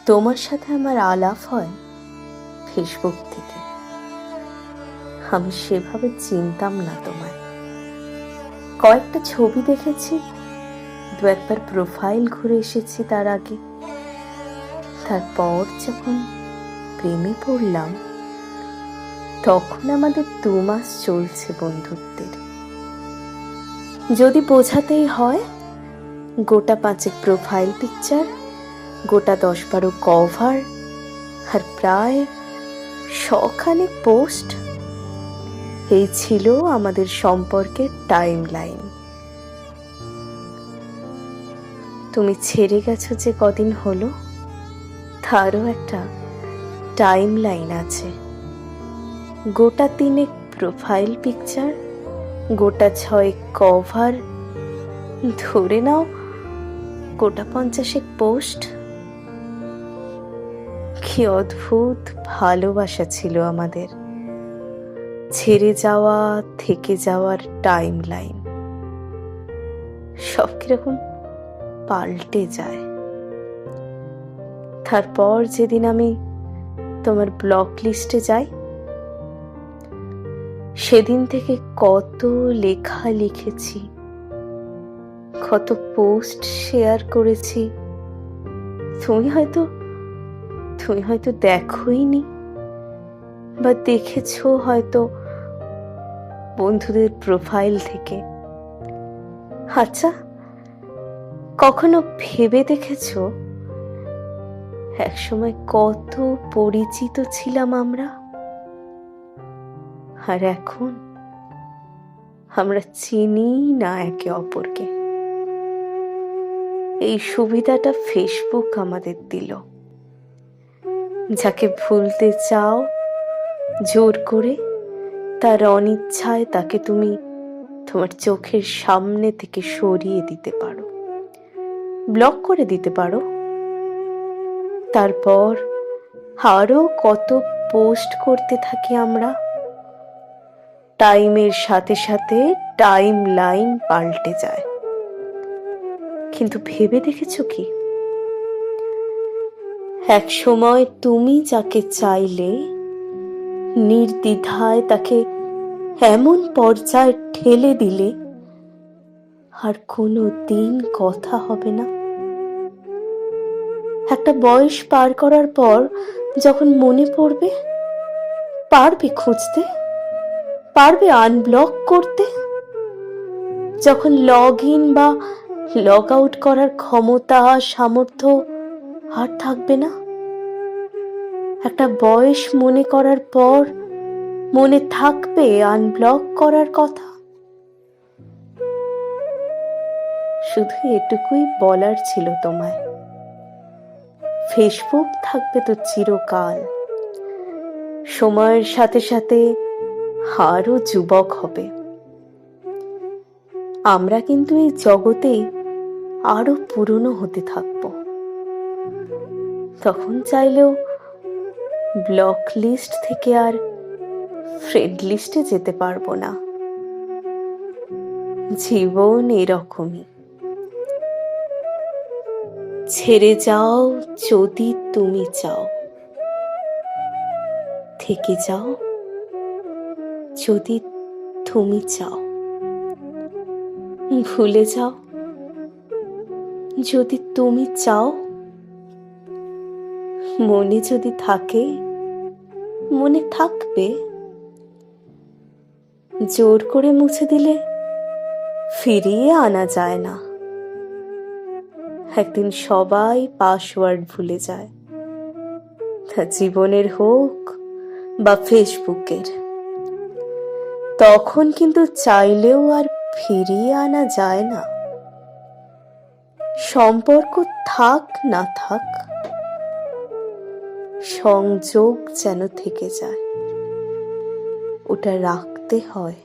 তোমার সাথে আমার আলাপ হয় ফেসবুক থেকে। আমি সেভাবে চিনতাম না তোমায়। কয়েকটা ছবি দেখেছি, দু একবার প্রোফাইল ঘুরে এসেছি তার আগে। তারপর যখন প্রেমে পড়লাম, তখন আমাদের 2 মাস চলছে বন্ধুত্বের। যদি বোঝাতেই হয়, গোটা 5 প্রোফাইল পিকচার, গোটা 10-12 কভার, আর প্রায় 100 পোস্ট, এই ছিল আমাদের সম্পর্কের টাইম লাইন। তুমি ছেড়ে গেছো যে কদিন হলো, তারও একটা টাইম লাইন আছে। গোটা 3 প্রোফাইল পিকচার, গোটা 6 কভার, ধরে নাও গোটা 50 পোস্ট। কি অদ্ভুত ভালোবাসা ছিল আমাদের। ছেড়ে যাওয়া, থেকে যাওয়ার টাইম লাইন সব কিরকম পাল্টে যায়। তারপর যেদিন আমি তোমার ব্লক লিস্টে যাই, সেদিন থেকে কত লেখা লিখেছি, কত পোস্ট শেয়ার করেছি। তুমি হয়তো দেখোইনি, বা দেখেছো হয়তো বন্ধুদের প্রোফাইল থেকে। আচ্ছা, কখনো ভেবে দেখেছো একসময় কত পরিচিত ছিলাম আমরা, আর এখন আমরা চিনি না একে অপরকে। এই সুবিধাটা ফেসবুক আমাদের দিল। যাকে ভুলতে চাও জোর করে, তার অনিচ্ছায় তাকে তুমি তোমার চোখের সামনে থেকে সরিয়ে দিতে পারো, ব্লক করে দিতে পারো। তারপর আরো কত পোস্ট করতে থাকি আমরা। টাইমের সাথে সাথে টাইম লাইন পাল্টে যায়। কিন্তু ভেবে দেখেছো কি, এক সময় তুমি যাকে চাইলে নির্দ্বিধায় তাকে এমন পর্যায়ে ঠেলে দিলে আর কোনো দিন কথা হবে না। একটা বয়স পার করার পর যখন মনে পড়বে, পারবে খুঁজতে, পারবে আনব্লক করতে। যখন লগ ইন বা লগ আউট করার ক্ষমতা, সামর্থ্য আর থাকবে না, একটা বয়স মনে করার পর মনে থাকবে আনব্লক করার কথা। শুধু এটুকুই বলার ছিল তোমায়, ফেসবুক থাকবে তো চিরকাল। সময়ের সাথে সাথে আরো যুবক হবে। আমরা কিন্তু এই জগতেই আরো পুরনো হতে থাকবো। তখন চাইলেও ব্লক লিস্ট থেকে আর ফ্রেন্ড লিস্টে যেতে পারবো না। জীবন এরকমই। ছেড়ে যাও যদি তুমি চাও, থেকে যাও যদি তুমি চাও, ভুলে যাও যদি তুমি চাও। মনে যদি থাকে, মনে থাকবে। জোর করে মুছে দিলে ফিরিয়ে আনা যায় না। একদিন সবাই পাসওয়ার্ড ভুলে যায়, তা জীবনের হোক বা ফেসবুকের। তখন কিন্তু চাইলেও আর ফিরিয়ে আনা যায় না। সম্পর্ক থাক না থাক, সংযোগ যেন থেকে যায়, ওটা রাখতে হয়।